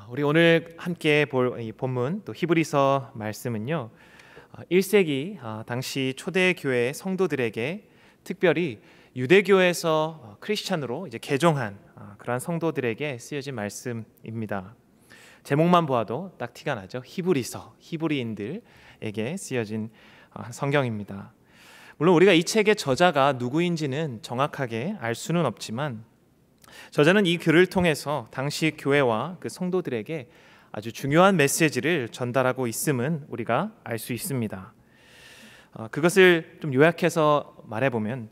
우리 오늘 함께 볼 이 본문 또 히브리서 말씀은요. 1세기 당시 초대 교회 성도들에게 특별히 유대교에서 크리스찬으로 이제 개종한 그러한 성도들에게 쓰여진 말씀입니다. 제목만 보아도 딱 티가 나죠. 히브리서, 히브리인들에게 쓰여진 성경입니다. 물론 우리가 이 책의 저자가 누구인지는 정확하게 알 수는 없지만 저자는 이 글을 통해서 당시 교회와 그 성도들에게 아주 중요한 메시지를 전달하고 있음은 우리가 알 수 있습니다. 그것을 좀 요약해서 말해보면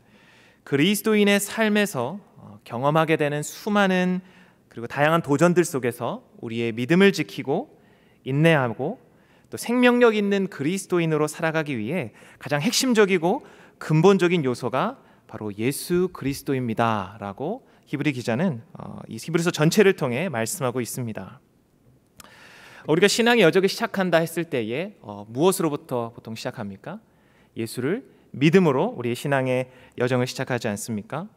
그리스도인의 삶에서 경험하게 되는 수많은 그리고 다양한 도전들 속에서 우리의 믿음을 지키고 인내하고 또 생명력 있는 그리스도인으로 살아가기 위해 가장 핵심적이고 근본적인 요소가 바로 예수 그리스도입니다 라고 히브리 기자는 이 히브리서 전체를 통해 말씀하고 있습니다. 우리가 신앙의 여정을 시작한다 했을 때에 무엇으로부터 보통 시작합니까? 예수를 믿음으로 우리의 신앙의 여정을 시작하지 않습니까?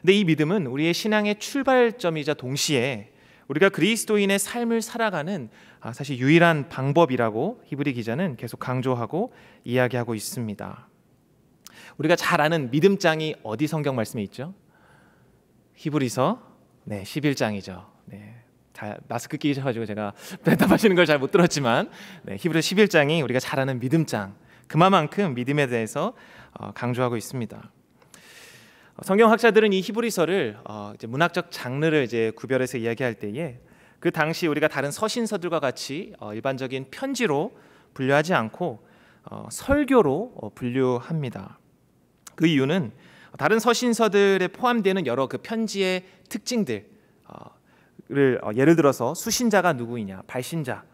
근데 이 믿음은 우리의 신앙의 출발점이자 동시에 우리가 그리스도인의 삶을 살아가는 사실 유일한 방법이라고 히브리 기자는 계속 강조하고 이야기하고 있습니다. 우리가 잘 아는 믿음장이 어디 성경 말씀에 있죠? 히브리서 11장이죠. 다 마스크 끼기 가지고 제가 대답하시는 걸 잘 못 들었지만 히브리서 11장이 우리가 잘 아는 믿음장, 그만큼 믿음에 대해서 강조하고 있습니다. 성경학자들은 이 히브리서를 이제 문학적 장르를 이제 구별해서 이야기할 때에 그 당시 우리가 다른 서신서들과 같이 일반적인 편지로 분류하지 않고 설교로 분류합니다. 그 이유는 다른 서신서들에 포함되는 여러 그 편지의 특징들을 예를 들어서 수신자가 누구이냐, 발신자,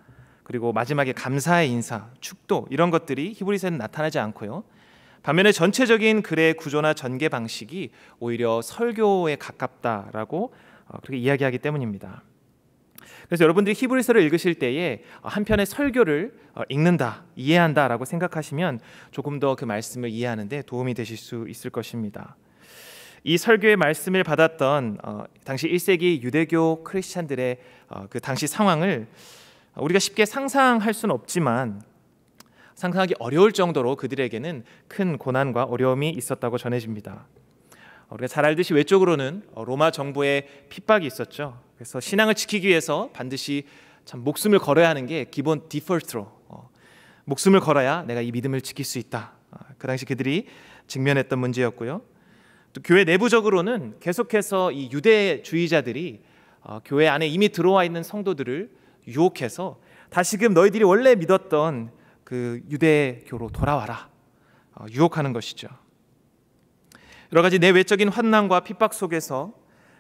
그리고 마지막에 감사의 인사, 축도 이런 것들이 히브리서에는 나타나지 않고요. 반면에 전체적인 글의 구조나 전개 방식이 오히려 설교에 가깝다라고 그렇게 이야기하기 때문입니다. 그래서 여러분들이 히브리서를 읽으실 때에 한 편의 설교를 읽는다, 이해한다라고 생각하시면 조금 더 그 말씀을 이해하는 데 도움이 되실 수 있을 것입니다. 이 설교의 말씀을 받았던 당시 1세기 유대교 크리스찬들의 그 당시 상황을 우리가 쉽게 상상할 수는 없지만 상상하기 어려울 정도로 그들에게는 큰 고난과 어려움이 있었다고 전해집니다. 우리가 잘 알듯이 외적으로는 로마 정부의 핍박이 있었죠. 그래서 신앙을 지키기 위해서 반드시 참 목숨을 걸어야 하는 게 기본 디폴트로 목숨을 걸어야 내가 이 믿음을 지킬 수 있다. 그 당시 그들이 직면했던 문제였고요. 또 교회 내부적으로는 계속해서 이 유대주의자들이 교회 안에 이미 들어와 있는 성도들을 유혹해서 다시금 너희들이 원래 믿었던 그 유대교로 돌아와라 유혹하는 것이죠. 여러 가지 내외적인 환난과 핍박 속에서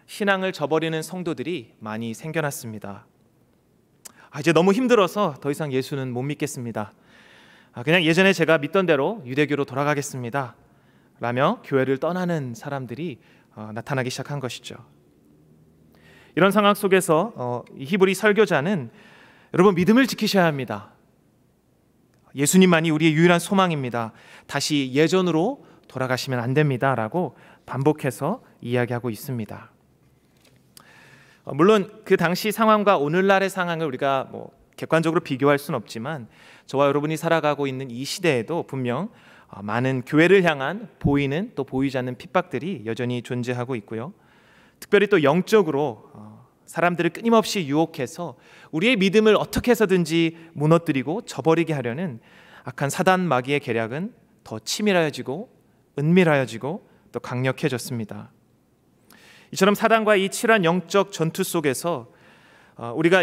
신앙을 저버리는 성도들이 많이 생겨났습니다. 이제 너무 힘들어서 더 이상 예수는 못 믿겠습니다. 그냥 예전에 제가 믿던 대로 유대교로 돌아가겠습니다 라며 교회를 떠나는 사람들이 나타나기 시작한 것이죠. 이런 상황 속에서 이 히브리 설교자는 여러분 믿음을 지키셔야 합니다. 예수님만이 우리의 유일한 소망입니다. 다시 예전으로 돌아가시면 안 됩니다 라고 반복해서 이야기하고 있습니다. 물론 그 당시 상황과 오늘날의 상황을 우리가 객관적으로 비교할 수는 없지만 저와 여러분이 살아가고 있는 이 시대에도 분명 많은 교회를 향한 보이는 또 보이지 않는 핍박들이 여전히 존재하고 있고요. 특별히 또 영적으로 사람들을 끊임없이 유혹해서 우리의 믿음을 어떻게 해서든지 무너뜨리고 저버리게 하려는 악한 사단 마귀의 계략은 더 치밀하여지고 은밀하여지고 또 강력해졌습니다. 이처럼 사단과 이 치열한 영적 전투 속에서 우리가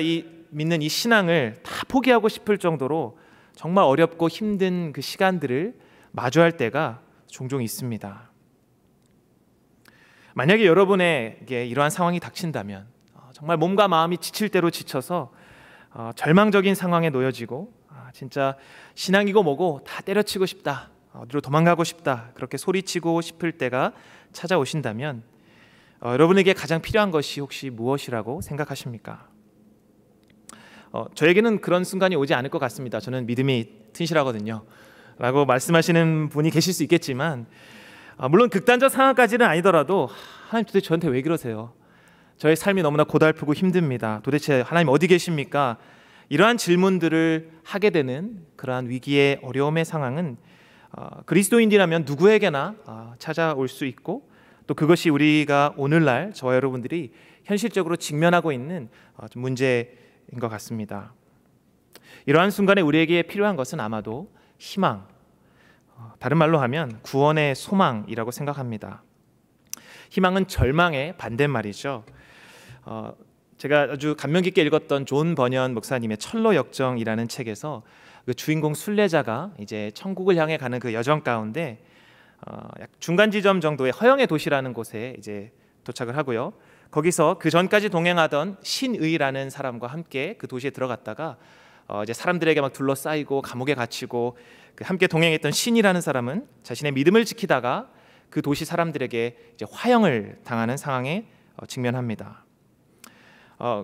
믿는 이 신앙을 다 포기하고 싶을 정도로 정말 어렵고 힘든 그 시간들을 마주할 때가 종종 있습니다. 만약에 여러분에게 이러한 상황이 닥친다면 정말 몸과 마음이 지칠 대로 지쳐서 절망적인 상황에 놓여지고 진짜 신앙이고 뭐고 다 때려치고 싶다, 어디로 도망가고 싶다 그렇게 소리치고 싶을 때가 찾아오신다면 여러분에게 가장 필요한 것이 혹시 무엇이라고 생각하십니까? 저에게는 그런 순간이 오지 않을 것 같습니다. 저는 믿음이 튼실하거든요 라고 말씀하시는 분이 계실 수 있겠지만 물론 극단적 상황까지는 아니더라도 하나님 도대체 저한테 왜 그러세요? 저의 삶이 너무나 고달프고 힘듭니다. 도대체 하나님 어디 계십니까? 이러한 질문들을 하게 되는 그러한 위기의 어려움의 상황은 그리스도인이라면 누구에게나 찾아올 수 있고, 또 그것이 우리가 오늘날 저와 여러분들이 현실적으로 직면하고 있는 문제인 것 같습니다. 이러한 순간에 우리에게 필요한 것은 아마도 희망, 다른 말로 하면 구원의 소망이라고 생각합니다. 희망은 절망의 반대말이죠. 제가 아주 감명 깊게 읽었던 존 버년 목사님의 철로 역정이라는 책에서 그 주인공 순례자가 이제 천국을 향해 가는 그 여정 가운데 약 중간 지점 정도의 허영의 도시라는 곳에 이제 도착을 하고요. 거기서 그 전까지 동행하던 신의라는 사람과 함께 그 도시에 들어갔다가 이제 사람들에게 막 둘러싸이고 감옥에 갇히고, 그 함께 동행했던 신이라는 사람은 자신의 믿음을 지키다가 그 도시 사람들에게 이제 화형을 당하는 상황에 직면합니다.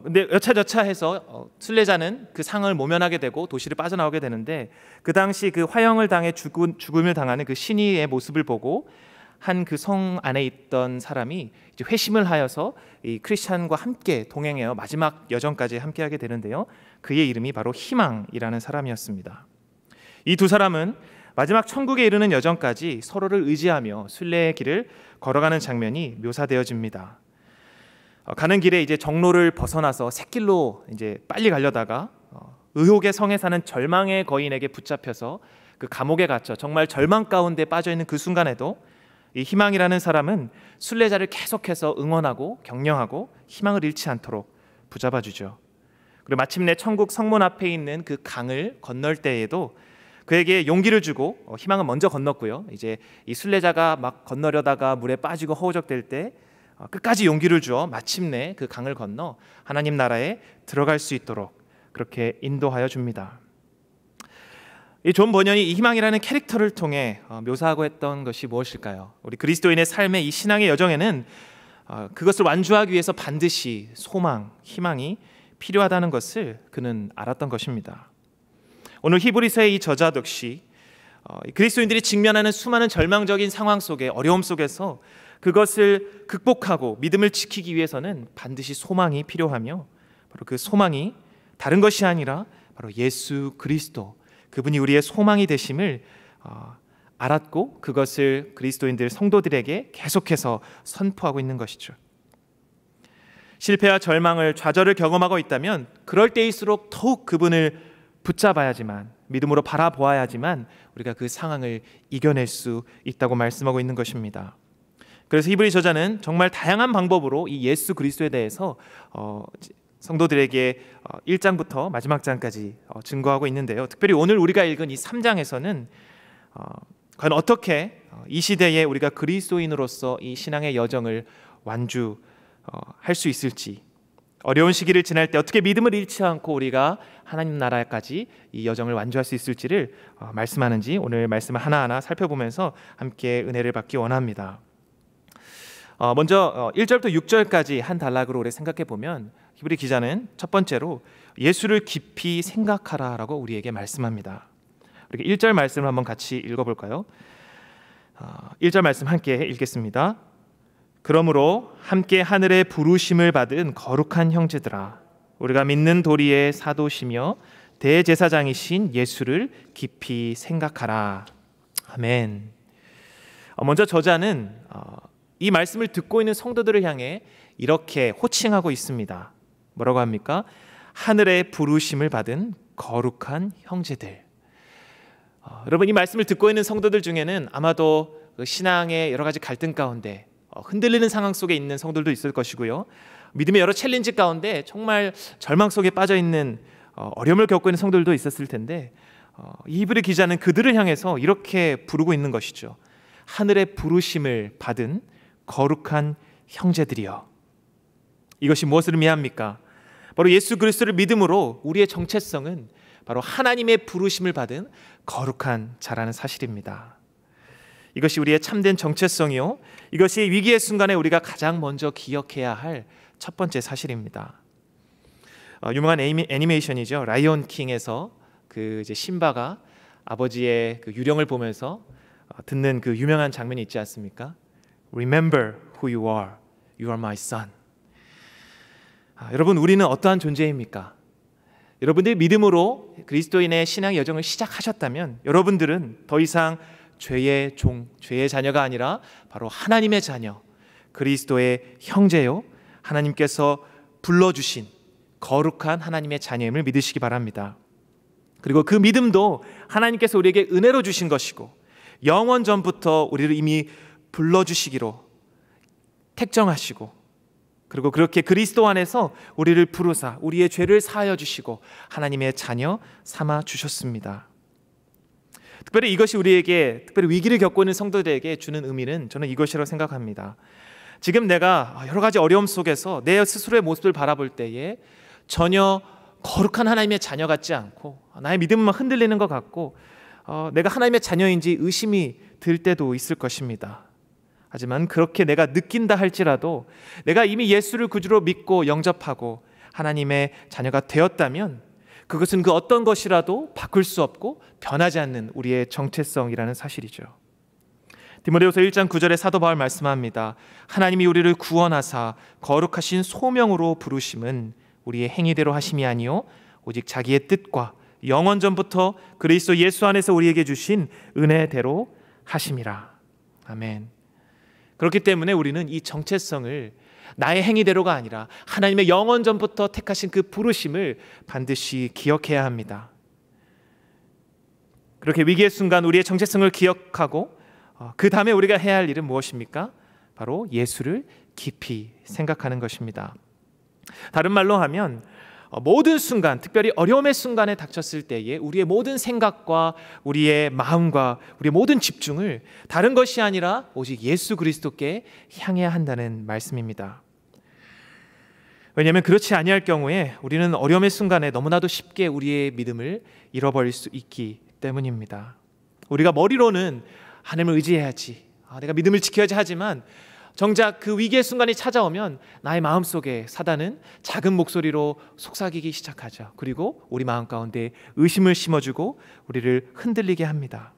근데 여차저차해서 순례자는 그 상을 모면하게 되고 도시를 빠져나오게 되는데, 그 당시 그 화형을 당해 죽음을 당하는 그 신이의 모습을 보고 한 그 성 안에 있던 사람이 이제 회심을 하여서 이 크리스찬과 함께 동행하여 마지막 여정까지 함께하게 되는데요. 그의 이름이 바로 희망이라는 사람이었습니다. 이 두 사람은 마지막 천국에 이르는 여정까지 서로를 의지하며 순례의 길을 걸어가는 장면이 묘사되어집니다. 가는 길에 이제 정로를 벗어나서 샛길로 이제 빨리 가려다가 의혹의 성에 사는 절망의 거인에게 붙잡혀서 그 감옥에 갇혀 정말 절망 가운데 빠져 있는 그 순간에도 이 희망이라는 사람은 순례자를 계속해서 응원하고 격려하고 희망을 잃지 않도록 붙잡아 주죠. 그리고 마침내 천국 성문 앞에 있는 그 강을 건널 때에도 그에게 용기를 주고, 희망은 먼저 건넜고요. 이제 이 순례자가 막 건너려다가 물에 빠지고 허우적댈 때 끝까지 용기를 주어 마침내 그 강을 건너 하나님 나라에 들어갈 수 있도록 그렇게 인도하여 줍니다. 이 존 버년이 이 희망이라는 캐릭터를 통해 묘사하고 했던 것이 무엇일까요? 우리 그리스도인의 삶의 이 신앙의 여정에는 그것을 완주하기 위해서 반드시 소망, 희망이 필요하다는 것을 그는 알았던 것입니다. 오늘 히브리서의 이 저자 역시 그리스도인들이 직면하는 수많은 절망적인 상황 속에, 어려움 속에서 그것을 극복하고 믿음을 지키기 위해서는 반드시 소망이 필요하며, 바로 그 소망이 다른 것이 아니라 바로 예수 그리스도, 그분이 우리의 소망이 되심을 알았고 그것을 그리스도인들 성도들에게 계속해서 선포하고 있는 것이죠. 실패와 절망을, 좌절을 경험하고 있다면 그럴 때일수록 더욱 그분을 붙잡아야지만, 믿음으로 바라보아야지만 우리가 그 상황을 이겨낼 수 있다고 말씀하고 있는 것입니다. 그래서 히브리 저자는 정말 다양한 방법으로 이 예수 그리스도에 대해서 성도들에게 1장부터 마지막 장까지 증거하고 있는데요. 특별히 오늘 우리가 읽은 이 3장에서는 과연 어떻게 이 시대에 우리가 그리스도인으로서 이 신앙의 여정을 완주할 수 있을지, 어려운 시기를 지날 때 어떻게 믿음을 잃지 않고 우리가 하나님 나라까지 이 여정을 완주할 수 있을지를 말씀하는지 오늘 말씀을 하나하나 살펴보면서 함께 은혜를 받기 원합니다. 먼저 1절부터 6절까지 한 단락으로 우리 생각해 보면 히브리 기자는 첫 번째로 예수를 깊이 생각하라라고 우리에게 말씀합니다. 우리 1절 말씀을 한번 같이 읽어볼까요? 1절 말씀 함께 읽겠습니다. 그러므로 함께 하늘의 부르심을 받은 거룩한 형제들아, 우리가 믿는 도리의 사도시며 대제사장이신 예수를 깊이 생각하라. 아멘. 먼저 저자는 이 말씀을 듣고 있는 성도들을 향해 이렇게 호칭하고 있습니다. 뭐라고 합니까? 하늘의 부르심을 받은 거룩한 형제들. 여러분, 이 말씀을 듣고 있는 성도들 중에는 아마도 그 신앙의 여러 가지 갈등 가운데 흔들리는 상황 속에 있는 성도들도 있을 것이고요. 믿음의 여러 챌린지 가운데 정말 절망 속에 빠져 있는 어려움을 겪고 있는 성도들도 있었을 텐데, 이 히브리 기자는 그들을 향해서 이렇게 부르고 있는 것이죠. 하늘의 부르심을 받은 거룩한 형제들이여. 이것이 무엇을 의미합니까? 바로 예수 그리스도를 믿음으로 우리의 정체성은 바로 하나님의 부르심을 받은 거룩한 자라는 사실입니다. 이것이 우리의 참된 정체성이요, 이것이 위기의 순간에 우리가 가장 먼저 기억해야 할 첫 번째 사실입니다. 유명한 애니메이션이죠. 라이온 킹에서 그 이제 심바가 아버지의 그 유령을 보면서 듣는 그 유명한 장면이 있지 않습니까? Remember who you are. You are my son. 여러분, 우리는 어떠한 존재입니까? 여러분들이 믿음으로 그리스도인의 신앙 여정을 시작하셨다면 여러분들은 더 이상 죄의 종, 죄의 자녀가 아니라 바로 하나님의 자녀, 그리스도의 형제요, 하나님께서 불러주신 거룩한 하나님의 자녀임을 믿으시기 바랍니다. 그리고 그 믿음도 하나님께서 우리에게 은혜로 주신 것이고 영원 전부터 우리를 이미 불러주시기로 택정하시고, 그리고 그렇게 그리스도 안에서 우리를 부르사 우리의 죄를 사하여 주시고 하나님의 자녀 삼아 주셨습니다. 특별히 이것이 우리에게, 특별히 위기를 겪고 있는 성도들에게 주는 의미는 저는 이것이라고 생각합니다. 지금 내가 여러 가지 어려움 속에서 내 스스로의 모습을 바라볼 때에 전혀 거룩한 하나님의 자녀 같지 않고 나의 믿음만 흔들리는 것 같고 내가 하나님의 자녀인지 의심이 들 때도 있을 것입니다. 하지만 그렇게 내가 느낀다 할지라도 내가 이미 예수를 구주로 믿고 영접하고 하나님의 자녀가 되었다면 그것은 그 어떤 것이라도 바꿀 수 없고 변하지 않는 우리의 정체성이라는 사실이죠. 디모데후서 1장 9절에 사도 바울 말씀합니다. 하나님이 우리를 구원하사 거룩하신 소명으로 부르심은 우리의 행위대로 하심이 아니요 오직 자기의 뜻과 영원 전부터 그리스도 예수 안에서 우리에게 주신 은혜대로 하심이라. 아멘. 그렇기 때문에 우리는 이 정체성을 나의 행위대로가 아니라 하나님의 영원 전부터 택하신 그 부르심을 반드시 기억해야 합니다. 그렇게 위기의 순간 우리의 정체성을 기억하고 그 다음에 우리가 해야 할 일은 무엇입니까? 바로 예수를 깊이 생각하는 것입니다. 다른 말로 하면 모든 순간, 특별히 어려움의 순간에 닥쳤을 때에 우리의 모든 생각과 우리의 마음과 우리의 모든 집중을 다른 것이 아니라 오직 예수 그리스도께 향해야 한다는 말씀입니다. 왜냐하면 그렇지 아니할 경우에 우리는 어려움의 순간에 너무나도 쉽게 우리의 믿음을 잃어버릴 수 있기 때문입니다. 우리가 머리로는 하나님을 의지해야지, 내가 믿음을 지켜야지 하지만 정작 그 위기의 순간이 찾아오면 나의 마음속에 사단은 작은 목소리로 속삭이기 시작하죠. 그리고 우리 마음 가운데 의심을 심어주고 우리를 흔들리게 합니다.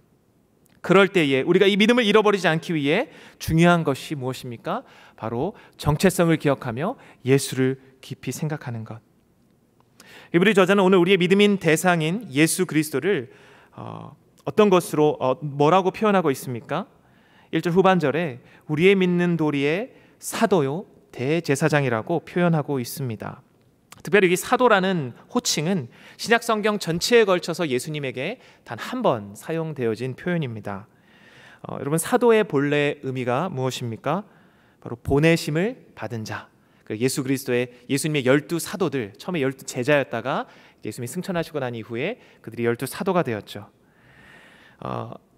그럴 때에 우리가 이 믿음을 잃어버리지 않기 위해 중요한 것이 무엇입니까? 바로 정체성을 기억하며 예수를 깊이 생각하는 것. 히브리 저자는 오늘 우리의 믿음인 대상인 예수 그리스도를 어떤 것으로 뭐라고 표현하고 있습니까? 1절 후반절에 우리의 믿는 도리의 사도요 대제사장이라고 표현하고 있습니다. 특별히 이 사도라는 호칭은 신약 성경 전체에 걸쳐서 예수님에게 단 한 번 사용되어진 표현입니다. 여러분, 사도의 본래 의미가 무엇입니까? 바로 보내심을 받은 자. 예수 그리스도의 예수님의 12 사도들, 처음에 12 제자였다가 예수님이 승천하시고 난 이후에 그들이 12 사도가 되었죠.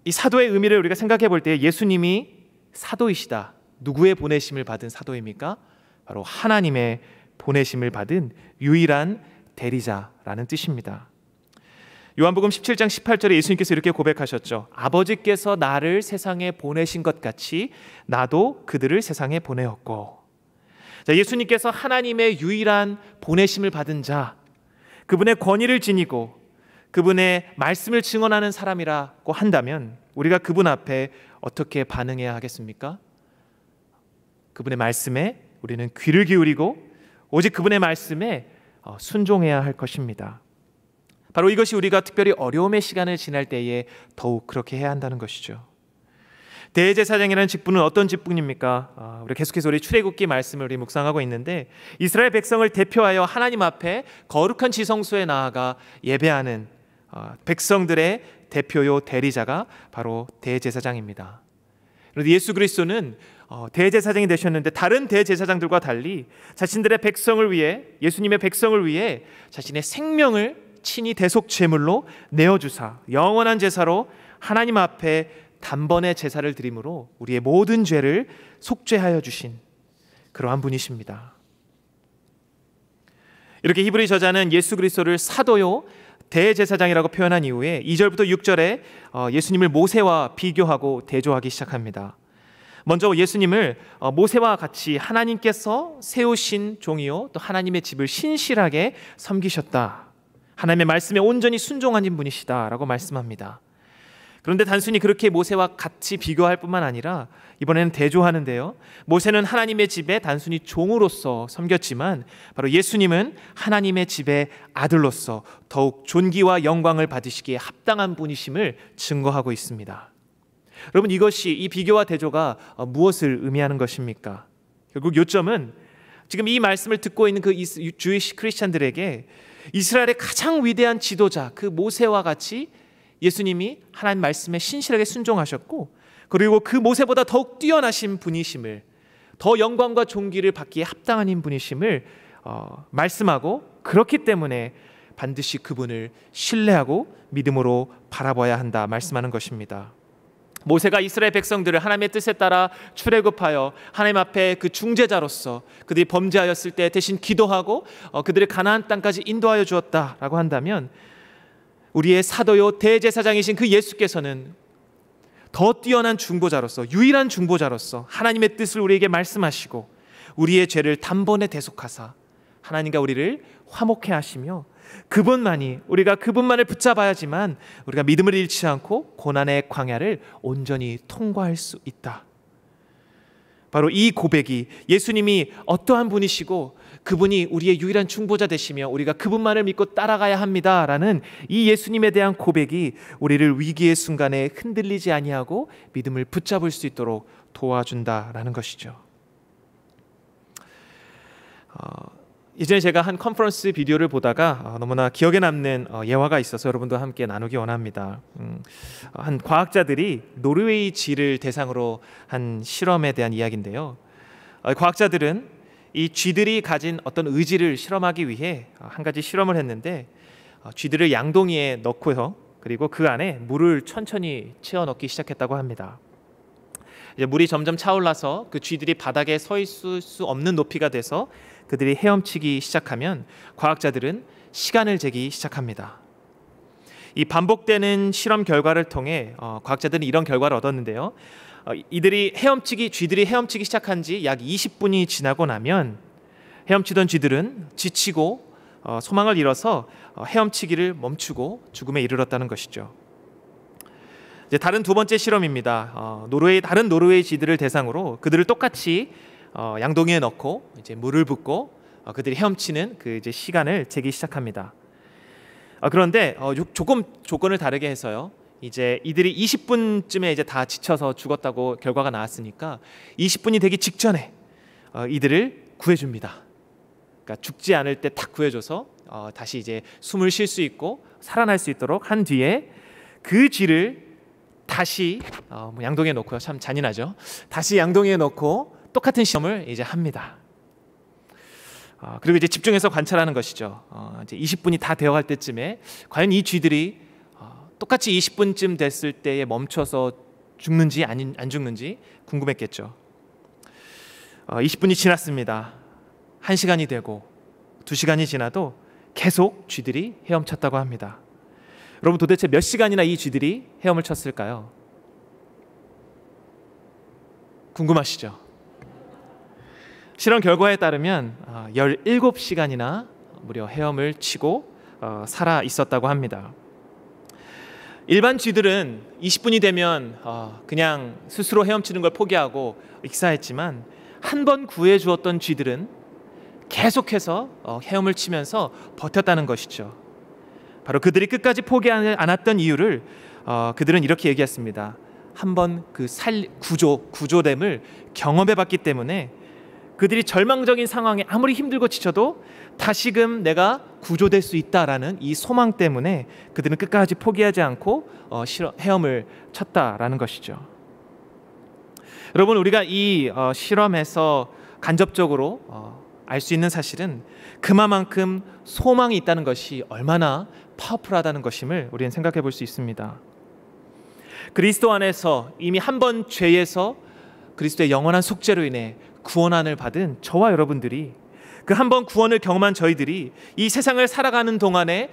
이 사도의 의미를 우리가 생각해 볼 때 예수님이 사도이시다. 누구의 보내심을 받은 사도입니까? 바로 하나님의 보내심을 받은 유일한 대리자라는 뜻입니다. 요한복음 17장 18절에 예수님께서 이렇게 고백하셨죠. 아버지께서 나를 세상에 보내신 것 같이 나도 그들을 세상에 보내었고. 자, 예수님께서 하나님의 유일한 보내심을 받은 자, 그분의 권위를 지니고 그분의 말씀을 증언하는 사람이라고 한다면 우리가 그분 앞에 어떻게 반응해야 하겠습니까? 그분의 말씀에 우리는 귀를 기울이고 오직 그분의 말씀에 순종해야 할 것입니다. 바로 이것이 우리가 특별히 어려움의 시간을 지날 때에 더욱 그렇게 해야 한다는 것이죠. 대제사장이라는 직분은 어떤 직분입니까? 우리 계속해서 우리 출애굽기 말씀을 우리 묵상하고 있는데 이스라엘 백성을 대표하여 하나님 앞에 거룩한 지성소에 나아가 예배하는 백성들의 대표요 대리자가 바로 대제사장입니다. 그런데 예수 그리스도는 대제사장이 되셨는데 다른 대제사장들과 달리 자신들의 백성을 위해, 예수님의 백성을 위해 자신의 생명을 친히 대속 제물로 내어주사 영원한 제사로 하나님 앞에 단번에 제사를 드림으로 우리의 모든 죄를 속죄하여 주신 그러한 분이십니다. 이렇게 히브리 저자는 예수 그리스도를 사도요 대제사장이라고 표현한 이후에 2절부터 6절에 예수님을 모세와 비교하고 대조하기 시작합니다. 먼저 예수님을 모세와 같이 하나님께서 세우신 종이요 또 하나님의 집을 신실하게 섬기셨다. 하나님의 말씀에 온전히 순종하신 분이시다라고 말씀합니다. 그런데 단순히 그렇게 모세와 같이 비교할 뿐만 아니라 이번에는 대조하는데요. 모세는 하나님의 집에 단순히 종으로서 섬겼지만 바로 예수님은 하나님의 집의 아들로서 더욱 존귀와 영광을 받으시기에 합당한 분이심을 증거하고 있습니다. 여러분, 이것이, 이 비교와 대조가 무엇을 의미하는 것입니까? 결국 요점은 지금 이 말씀을 듣고 있는 그 주이시 크리스찬들에게 이스라엘의 가장 위대한 지도자 그 모세와 같이 예수님이 하나님 말씀에 신실하게 순종하셨고, 그리고 그 모세보다 더욱 뛰어나신 분이심을, 더 영광과 존귀를 받기에 합당한 분이심을 말씀하고, 그렇기 때문에 반드시 그분을 신뢰하고 믿음으로 바라봐야 한다 말씀하는 것입니다. 모세가 이스라엘 백성들을 하나님의 뜻에 따라 출애굽하여 하나님 앞에 그 중재자로서 그들이 범죄하였을 때 대신 기도하고 그들의 가나안 땅까지 인도하여 주었다라고 한다면, 우리의 사도요 대제사장이신 그 예수께서는 더 뛰어난 중보자로서, 유일한 중보자로서 하나님의 뜻을 우리에게 말씀하시고 우리의 죄를 단번에 대속하사 하나님과 우리를 화목해 하시며, 우리가 그분만을 붙잡아야지만 우리가 믿음을 잃지 않고 고난의 광야를 온전히 통과할 수 있다. 바로 이 고백이, 예수님이 어떠한 분이시고 그분이 우리의 유일한 중보자 되시며 우리가 그분만을 믿고 따라가야 합니다라는 이 예수님에 대한 고백이 우리를 위기의 순간에 흔들리지 아니하고 믿음을 붙잡을 수 있도록 도와준다라는 것이죠. 이전에 제가 한 컨퍼런스 비디오를 보다가 너무나 기억에 남는 예화가 있어서 여러분도 함께 나누기 원합니다. 한 과학자들이 노르웨이 쥐를 대상으로 한 실험에 대한 이야기인데요. 과학자들은 이 쥐들이 가진 어떤 의지를 실험하기 위해 한 가지 실험을 했는데, 쥐들을 양동이에 넣고요, 그리고 그 안에 물을 천천히 채워 넣기 시작했다고 합니다. 이제 물이 점점 차올라서 그 쥐들이 바닥에 서 있을 수 없는 높이가 돼서 그들이 헤엄치기 시작하면 과학자들은 시간을 재기 시작합니다. 이 반복되는 실험 결과를 통해 과학자들은 이런 결과를 얻었는데요. 쥐들이 헤엄치기 시작한 지 약 20분이 지나고 나면 헤엄치던 쥐들은 지치고 소망을 잃어서 헤엄치기를 멈추고 죽음에 이르렀다는 것이죠. 이제 다른 두 번째 실험입니다. 다른 노르웨이 쥐들을 대상으로 그들을 똑같이 양동이에 넣고 이제 물을 붓고 그들이 헤엄치는 그 이제 시간을 재기 시작합니다. 그런데 조금 조건을 다르게 해서요. 이제 이들이 20분쯤에 이제 다 지쳐서 죽었다고 결과가 나왔으니까 20분이 되기 직전에 이들을 구해줍니다. 그러니까 죽지 않을 때 딱 구해줘서 다시 이제 숨을 쉴 수 있고 살아날 수 있도록 한 뒤에 그 쥐를 다시 양동이에 넣고요. 참 잔인하죠. 다시 양동이에 넣고 똑같은 시험을 이제 합니다. 그리고 이제 집중해서 관찰하는 것이죠. 이제 20분이 다 되어갈 때쯤에 과연 이 쥐들이 똑같이 20분쯤 됐을 때에 멈춰서 죽는지 안 죽는지 궁금했겠죠. 20분이 지났습니다. 1시간이 되고 2시간이 지나도 계속 쥐들이 헤엄쳤다고 합니다. 여러분, 도대체 몇 시간이나 이 쥐들이 헤엄을 쳤을까요? 궁금하시죠? 실험 결과에 따르면 17시간이나 무려 헤엄을 치고 살아 있었다고 합니다. 일반 쥐들은 20분이 되면 그냥 스스로 헤엄치는 걸 포기하고 익사했지만, 한 번 구해주었던 쥐들은 계속해서 헤엄을 치면서 버텼다는 것이죠. 바로 그들이 끝까지 포기하지 않았던 이유를 그들은 이렇게 얘기했습니다. 한번 그 구조됨을 경험해봤기 때문에 그들이 절망적인 상황에 아무리 힘들고 지쳐도 다시금 내가 구조될 수 있다라는 이 소망 때문에 그들은 끝까지 포기하지 않고 헤엄을 쳤다라는 것이죠. 여러분, 우리가 이 실험에서 간접적으로 알 수 있는 사실은 그만큼 소망이 있다는 것이 얼마나 파워풀하다는 것임을 우리는 생각해 볼 수 있습니다. 그리스도 안에서 이미 한 번 죄에서 그리스도의 영원한 속죄로 인해 구원안을 받은 저와 여러분들이, 그 한 번 구원을 경험한 저희들이 이 세상을 살아가는 동안에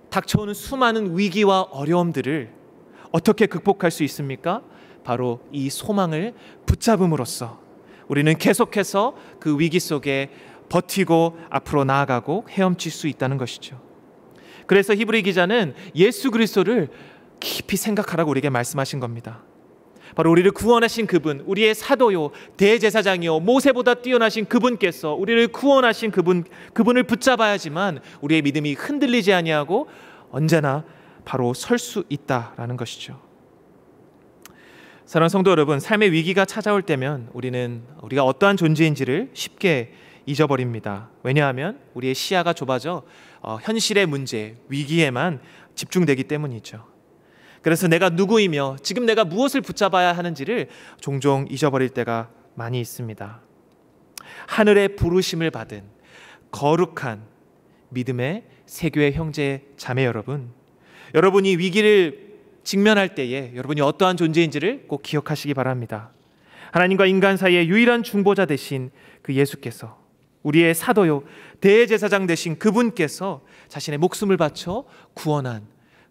닥쳐오는 수많은 위기와 어려움들을 어떻게 극복할 수 있습니까? 바로 이 소망을 붙잡음으로써 우리는 계속해서 그 위기 속에 버티고 앞으로 나아가고 헤엄칠 수 있다는 것이죠. 그래서 히브리 기자는 예수 그리스도를 깊이 생각하라고 우리에게 말씀하신 겁니다. 바로 우리를 구원하신 그분, 우리의 사도요 대제사장이요 모세보다 뛰어나신 그분께서 우리를 구원하신 그분을 붙잡아야지만 우리의 믿음이 흔들리지 아니하고 언제나 바로 설 수 있다라는 것이죠. 사랑하는 성도 여러분, 삶의 위기가 찾아올 때면 우리가 어떠한 존재인지를 쉽게 잊어버립니다. 왜냐하면 우리의 시야가 좁아져 현실의 문제, 위기에만 집중되기 때문이죠. 그래서 내가 누구이며 지금 내가 무엇을 붙잡아야 하는지를 종종 잊어버릴 때가 많이 있습니다. 하늘의 부르심을 받은 거룩한 믿음의 세교의 형제 자매 여러분, 여러분이 위기를 직면할 때에 여러분이 어떠한 존재인지를 꼭 기억하시기 바랍니다. 하나님과 인간 사이의 유일한 중보자 되신 그 예수께서, 우리의 사도요 대제사장 되신 그분께서 자신의 목숨을 바쳐 구원한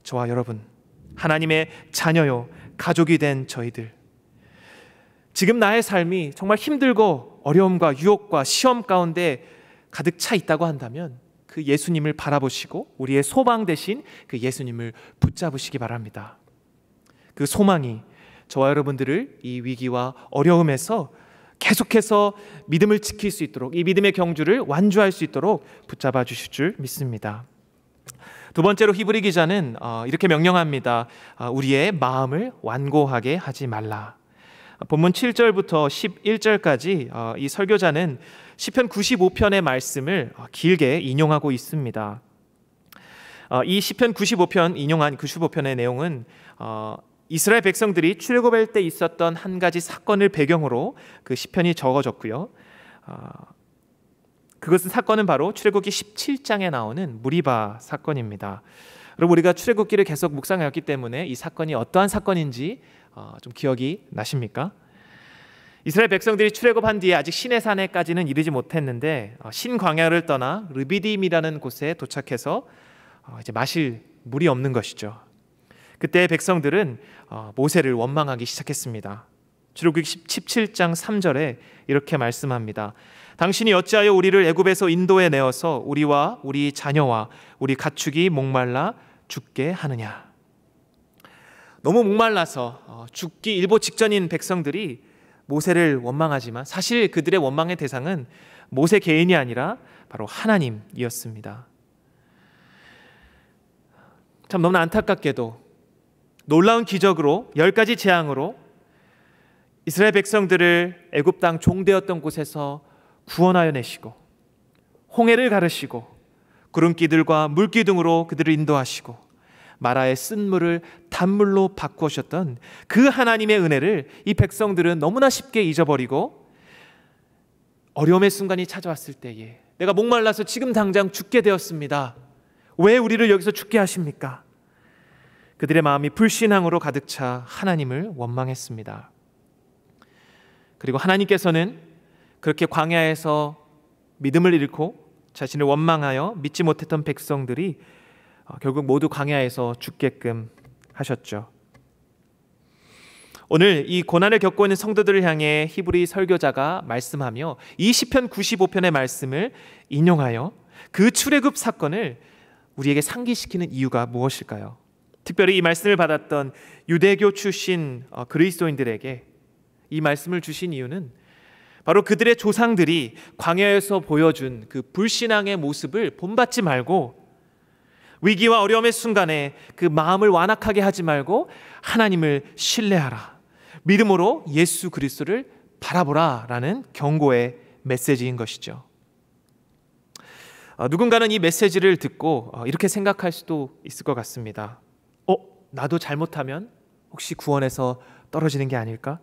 저와 여러분, 하나님의 자녀요 가족이 된 저희들, 지금 나의 삶이 정말 힘들고 어려움과 유혹과 시험 가운데 가득 차 있다고 한다면 그 예수님을 바라보시고 우리의 소망 되신 그 예수님을 붙잡으시기 바랍니다. 그 소망이 저와 여러분들을 이 위기와 어려움에서 계속해서 믿음을 지킬 수 있도록, 이 믿음의 경주를 완주할 수 있도록 붙잡아 주실 줄 믿습니다. 두 번째로 히브리 기자는 이렇게 명령합니다. 우리의 마음을 완고하게 하지 말라. 본문 7절부터 11절까지 이 설교자는 시편 95편의 말씀을 길게 인용하고 있습니다. 이 시편 95편 인용한 95편의 내용은 이스라엘 백성들이 출애굽할 때 있었던 한 가지 사건을 배경으로 그 시편이 적어졌고요. 그것은 사건은 바로 출애굽기 17장에 나오는 무리바 사건입니다. 여러분, 우리가 출애굽기를 계속 묵상해왔기 때문에 이 사건이 어떠한 사건인지 좀 기억이 나십니까? 이스라엘 백성들이 출애굽한 뒤에 아직 시내산에까지는 이르지 못했는데 신광야를 떠나 르비딤이라는 곳에 도착해서 이제 마실 물이 없는 것이죠. 그때 백성들은 모세를 원망하기 시작했습니다. 출애굽기 17장 3절에 이렇게 말씀합니다. 당신이 어찌하여 우리를 애굽에서 인도해 내어서 우리와 우리 자녀와 우리 가축이 목말라 죽게 하느냐. 너무 목말라서 죽기 일보 직전인 백성들이 모세를 원망하지만 사실 그들의 원망의 대상은 모세 개인이 아니라 바로 하나님이었습니다. 참 너무나 안타깝게도 놀라운 기적으로 10가지 재앙으로 이스라엘 백성들을 애굽 땅 종되었던 곳에서 구원하여 내시고 홍해를 가르시고 구름기들과 물기둥으로 그들을 인도하시고 마라의 쓴물을 단물로 바꾸셨던 그 하나님의 은혜를 이 백성들은 너무나 쉽게 잊어버리고 어려움의 순간이 찾아왔을 때에 내가 목말라서 지금 당장 죽게 되었습니다. 왜 우리를 여기서 죽게 하십니까? 그들의 마음이 불신앙으로 가득 차 하나님을 원망했습니다. 그리고 하나님께서는 그렇게 광야에서 믿음을 잃고 자신을 원망하여 믿지 못했던 백성들이 결국 모두 광야에서 죽게끔 하셨죠. 오늘 이 고난을 겪고 있는 성도들을 향해 히브리 설교자가 말씀하며 이 시편 95편의 말씀을 인용하여 그 출애굽 사건을 우리에게 상기시키는 이유가 무엇일까요? 특별히 이 말씀을 받았던 유대교 출신 그리스도인들에게 이 말씀을 주신 이유는 바로 그들의 조상들이 광야에서 보여준 그 불신앙의 모습을 본받지 말고 위기와 어려움의 순간에 그 마음을 완악하게 하지 말고 하나님을 신뢰하라, 믿음으로 예수 그리스도를 바라보라 라는 경고의 메시지인 것이죠. 누군가는 이 메시지를 듣고 이렇게 생각할 수도 있을 것 같습니다. 나도 잘못하면 혹시 구원에서 떨어지는 게 아닐까?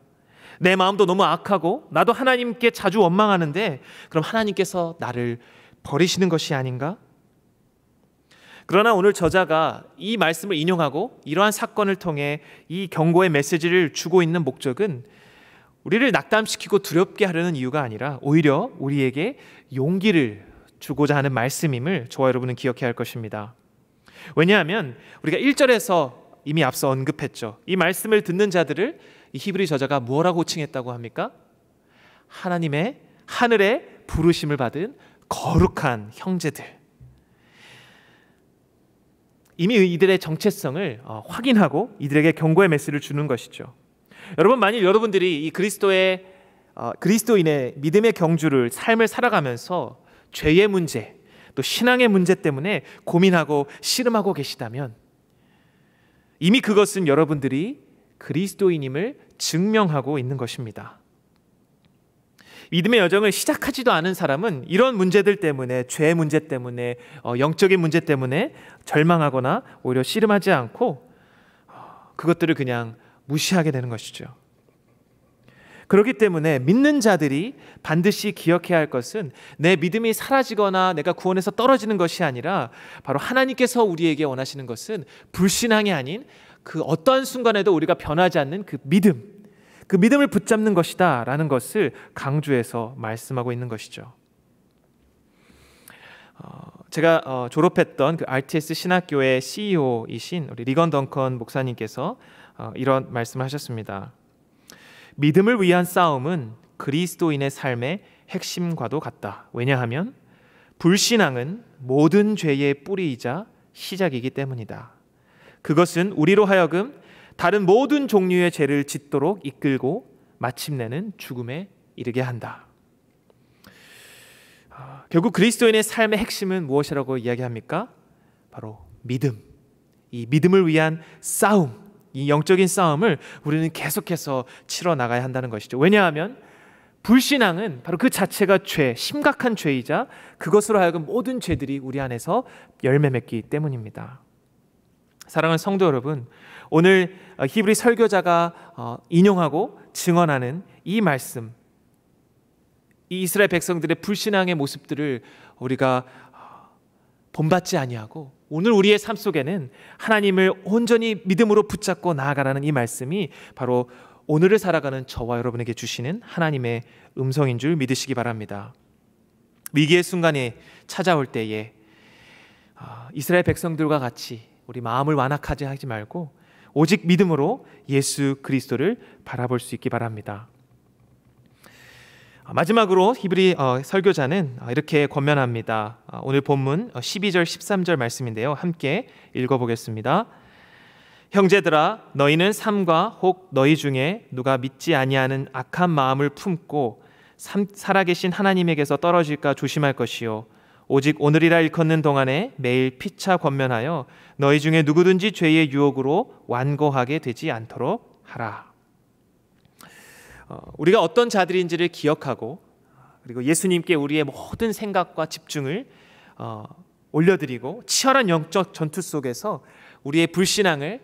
내 마음도 너무 악하고 나도 하나님께 자주 원망하는데 그럼 하나님께서 나를 버리시는 것이 아닌가? 그러나 오늘 저자가 이 말씀을 인용하고 이러한 사건을 통해 이 경고의 메시지를 주고 있는 목적은 우리를 낙담시키고 두렵게 하려는 이유가 아니라 오히려 우리에게 용기를 주고자 하는 말씀임을 저와 여러분은 기억해야 할 것입니다. 왜냐하면 우리가 1절에서 이미 앞서 언급했죠. 이 말씀을 듣는 자들을 이 히브리 저자가 뭐라고 호칭했다고 합니까? 하나님의 하늘의 부르심을 받은 거룩한 형제들. 이미 이들의 정체성을 확인하고 이들에게 경고의 메시지를 주는 것이죠. 여러분, 만일 여러분들이 이 그리스도인의 믿음의 경주를 삶을 살아가면서 죄의 문제 또 신앙의 문제 때문에 고민하고 씨름하고 계시다면 이미 그것은 여러분들이 그리스도인임을 증명하고 있는 것입니다. 믿음의 여정을 시작하지도 않은 사람은 이런 문제들 때문에, 죄의 문제 때문에, 영적인 문제 때문에 절망하거나 오히려 씨름하지 않고 그것들을 그냥 무시하게 되는 것이죠. 그렇기 때문에 믿는 자들이 반드시 기억해야 할 것은 내 믿음이 사라지거나 내가 구원에서 떨어지는 것이 아니라 바로 하나님께서 우리에게 원하시는 것은 불신앙이 아닌 그 어떠한 순간에도 우리가 변하지 않는 그 믿음을 붙잡는 것이다 라는 것을 강조해서 말씀하고 있는 것이죠. 제가 졸업했던 그 RTS 신학교의 CEO이신 우리 리건 덩컨 목사님께서 이런 말씀을 하셨습니다. 믿음을 위한 싸움은 그리스도인의 삶의 핵심과도 같다. 왜냐하면 불신앙은 모든 죄의 뿌리이자 시작이기 때문이다. 그것은 우리로 하여금 다른 모든 종류의 죄를 짓도록 이끌고 마침내는 죽음에 이르게 한다. 결국 그리스도인의 삶의 핵심은 무엇이라고 이야기합니까? 바로 믿음. 이 믿음을 위한 싸움, 이 영적인 싸움을 우리는 계속해서 치러 나가야 한다는 것이죠. 왜냐하면 불신앙은 바로 그 자체가 죄, 심각한 죄이자 그것으로 하여금 모든 죄들이 우리 안에서 열매 맺기 때문입니다. 사랑하는 성도 여러분, 오늘 히브리 설교자가 인용하고 증언하는 이 말씀, 이 이스라엘 백성들의 불신앙의 모습들을 우리가 본받지 아니하고 오늘 우리의 삶 속에는 하나님을 온전히 믿음으로 붙잡고 나아가라는 이 말씀이 바로 오늘을 살아가는 저와 여러분에게 주시는 하나님의 음성인 줄 믿으시기 바랍니다. 위기의 순간에 찾아올 때에 이스라엘 백성들과 같이 우리 마음을 완악하지 하지 말고 오직 믿음으로 예수 그리스도를 바라볼 수 있기 바랍니다. 마지막으로 히브리 설교자는 이렇게 권면합니다. 오늘 본문 12절 13절 말씀인데요, 함께 읽어보겠습니다. 형제들아, 너희는 삼가 혹 너희 중에 누가 믿지 아니하는 악한 마음을 품고 살아계신 하나님에게서 떨어질까 조심할 것이요, 오직 오늘이라 일컫는 동안에 매일 피차 권면하여 너희 중에 누구든지 죄의 유혹으로 완고하게 되지 않도록 하라. 우리가 어떤 자들인지를 기억하고 그리고 예수님께 우리의 모든 생각과 집중을 올려드리고 치열한 영적 전투 속에서 우리의 불신앙을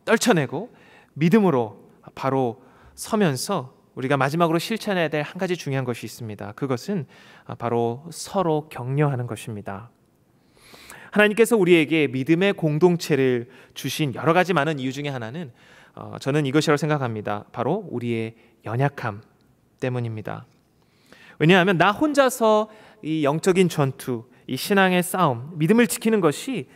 떨쳐내고 믿음으로 바로 서면서 우리가 마지막으로 실천해야 될 한 가지 중요한 것이 있습니다. 그것은 바로 서로 격려하는 것입니다. 하나님께서 우리에게 믿음의 공동체를 주신 여러 가지 많은 이유 중에 하나는 저는 이것이라고 생각합니다. 바로 우리의 연약함 때문입니다. 왜냐하면 나 혼자서 이 영적인 전투, 이 신앙의 싸움, 믿음을 지키는 것이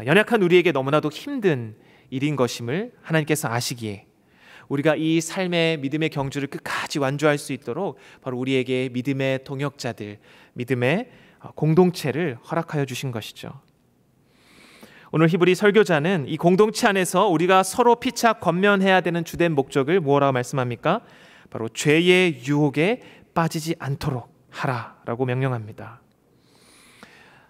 연약한 우리에게 너무나도 힘든 일인 것임을 하나님께서 아시기에 우리가 이 삶의 믿음의 경주를 끝까지 완주할 수 있도록 바로 우리에게 믿음의 동역자들, 믿음의 공동체를 허락하여 주신 것이죠. 오늘 히브리 설교자는 이 공동체 안에서 우리가 서로 피차 권면해야 되는 주된 목적을 뭐라고 말씀합니까? 바로 죄의 유혹에 빠지지 않도록 하라라고 명령합니다.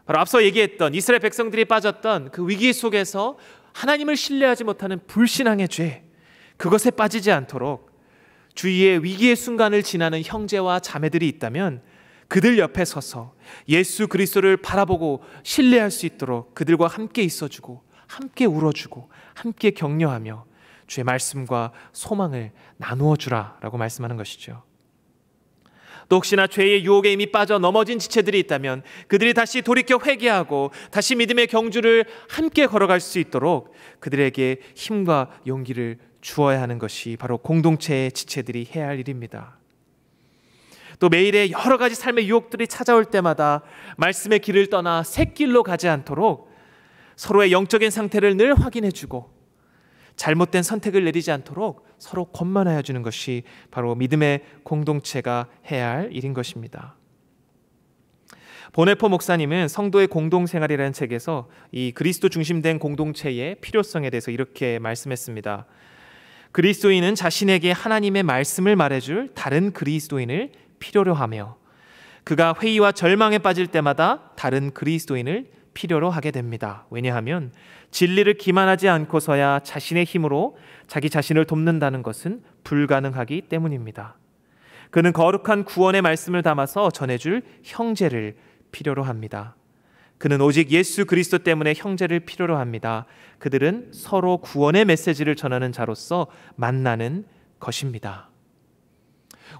바로 앞서 얘기했던 이스라엘 백성들이 빠졌던 그 위기 속에서 하나님을 신뢰하지 못하는 불신앙의 죄, 그것에 빠지지 않도록 주위의 위기의 순간을 지나는 형제와 자매들이 있다면 그들 옆에 서서 예수 그리스도를 바라보고 신뢰할 수 있도록 그들과 함께 있어주고 함께 울어주고 함께 격려하며 주의 말씀과 소망을 나누어 주라라고 말씀하는 것이죠. 또 혹시나 죄의 유혹에 이미 빠져 넘어진 지체들이 있다면 그들이 다시 돌이켜 회개하고 다시 믿음의 경주를 함께 걸어갈 수 있도록 그들에게 힘과 용기를 주어야 하는 것이 바로 공동체의 지체들이 해야 할 일입니다. 또 매일의 여러 가지 삶의 유혹들이 찾아올 때마다 말씀의 길을 떠나 새 길로 가지 않도록 서로의 영적인 상태를 늘 확인해주고 잘못된 선택을 내리지 않도록 서로 권면하여 주는 것이 바로 믿음의 공동체가 해야 할 일인 것입니다. 보네포 목사님은 성도의 공동생활이라는 책에서 이 그리스도 중심된 공동체의 필요성에 대해서 이렇게 말씀했습니다. 그리스도인은 자신에게 하나님의 말씀을 말해줄 다른 그리스도인을 필요로 하며 그가 회의와 절망에 빠질 때마다 다른 그리스도인을 필요로 하게 됩니다. 왜냐하면 진리를 기만하지 않고서야 자신의 힘으로 자기 자신을 돕는다는 것은 불가능하기 때문입니다. 그는 거룩한 구원의 말씀을 담아서 전해줄 형제를 필요로 합니다. 그는 오직 예수 그리스도 때문에 형제를 필요로 합니다. 그들은 서로 구원의 메시지를 전하는 자로서 만나는 것입니다.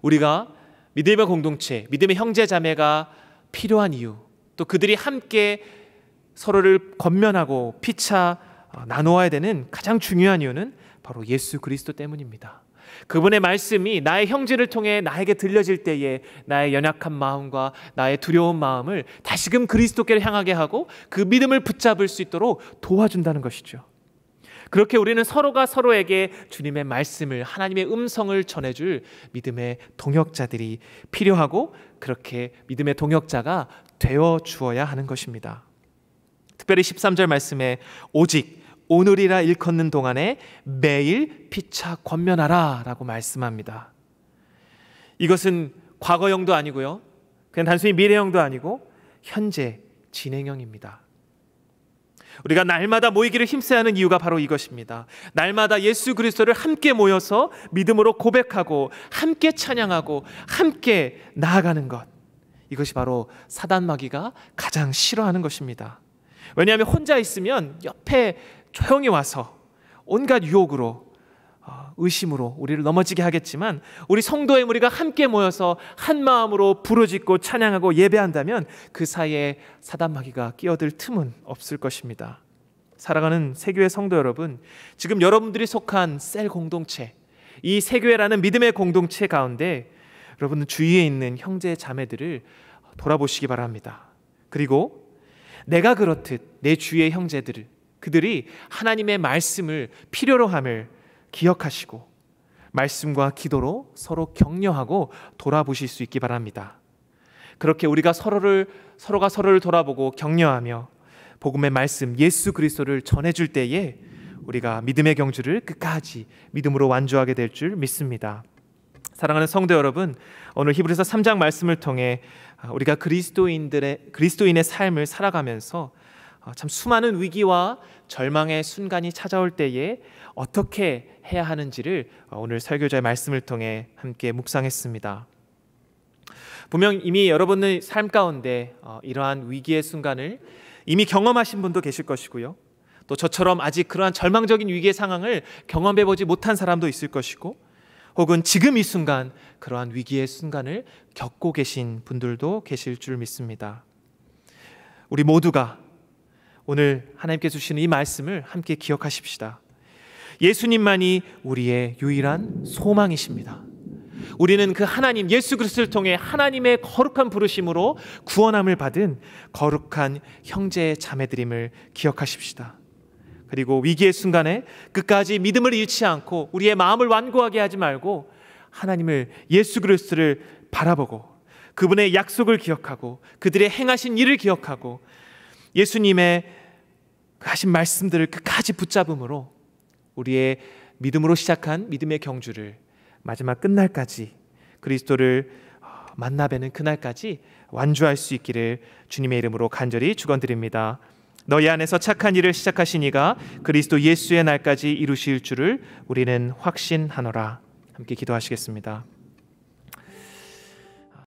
우리가 믿음의 공동체, 믿음의 형제 자매가 필요한 이유, 또 그들이 함께 서로를 권면하고 피차 나누어야 되는 가장 중요한 이유는 바로 예수 그리스도 때문입니다. 그분의 말씀이 나의 형제를 통해 나에게 들려질 때에 나의 연약한 마음과 나의 두려운 마음을 다시금 그리스도께를 향하게 하고 그 믿음을 붙잡을 수 있도록 도와준다는 것이죠. 그렇게 우리는 서로가 서로에게 주님의 말씀을, 하나님의 음성을 전해줄 믿음의 동역자들이 필요하고 그렇게 믿음의 동역자가 되어 주어야 하는 것입니다. 특별히 13절 말씀에 오직 오늘이라 일컫는 동안에 매일 피차 권면하라 라고 말씀합니다. 이것은 과거형도 아니고요, 그냥 단순히 미래형도 아니고 현재 진행형입니다. 우리가 날마다 모이기를 힘써야 하는 이유가 바로 이것입니다. 날마다 예수 그리스도를 함께 모여서 믿음으로 고백하고 함께 찬양하고 함께 나아가는 것, 이것이 바로 사단 마귀가 가장 싫어하는 것입니다. 왜냐하면 혼자 있으면 옆에 조용히 와서 온갖 유혹으로 의심으로 우리를 넘어지게 하겠지만, 우리 성도의 무리가 함께 모여서 한 마음으로 부르짖고 찬양하고 예배한다면 그 사이에 사단 마귀가 끼어들 틈은 없을 것입니다. 사랑하는 세교회 성도 여러분, 지금 여러분들이 속한 셀 공동체, 이 세교회라는 믿음의 공동체 가운데 여러분은 주위에 있는 형제 자매들을 돌아보시기 바랍니다. 그리고 내가 그렇듯 내 주위의 형제들을, 그들이 하나님의 말씀을 필요로 함을 기억하시고 말씀과 기도로 서로 격려하고 돌아보실 수 있기 바랍니다. 그렇게 우리가 서로가 서로를 돌아보고 격려하며 복음의 말씀 예수 그리스도를 전해줄 때에 우리가 믿음의 경주를 끝까지 믿음으로 완주하게 될 줄 믿습니다. 사랑하는 성도 여러분, 오늘 히브리서 3장 말씀을 통해 우리가 그리스도인의 삶을 살아가면서 참 수많은 위기와 절망의 순간이 찾아올 때에 어떻게 해야 하는지를 오늘 설교자의 말씀을 통해 함께 묵상했습니다. 분명 이미 여러분의 삶 가운데 이러한 위기의 순간을 이미 경험하신 분도 계실 것이고요, 또 저처럼 아직 그러한 절망적인 위기의 상황을 경험해보지 못한 사람도 있을 것이고, 혹은 지금 이 순간 그러한 위기의 순간을 겪고 계신 분들도 계실 줄 믿습니다. 우리 모두가 오늘 하나님께서 주시는 이 말씀을 함께 기억하십시다. 예수님만이 우리의 유일한 소망이십니다. 우리는 그 하나님 예수 그리스도를 통해 하나님의 거룩한 부르심으로 구원함을 받은 거룩한 형제 자매들임을 기억하십시다. 그리고 위기의 순간에 끝까지 믿음을 잃지 않고 우리의 마음을 완고하게 하지 말고 하나님을, 예수 그리스도를 바라보고 그분의 약속을 기억하고 그들의 행하신 일을 기억하고 예수님의 하신 말씀들을 끝까지 붙잡음으로 우리의 믿음으로 시작한 믿음의 경주를 마지막 끝날까지, 그리스도를 만나 뵈는 그날까지 완주할 수 있기를 주님의 이름으로 간절히 축원드립니다. 너희 안에서 착한 일을 시작하신 이가 그리스도 예수의 날까지 이루실 줄을 우리는 확신하노라. 함께 기도하시겠습니다.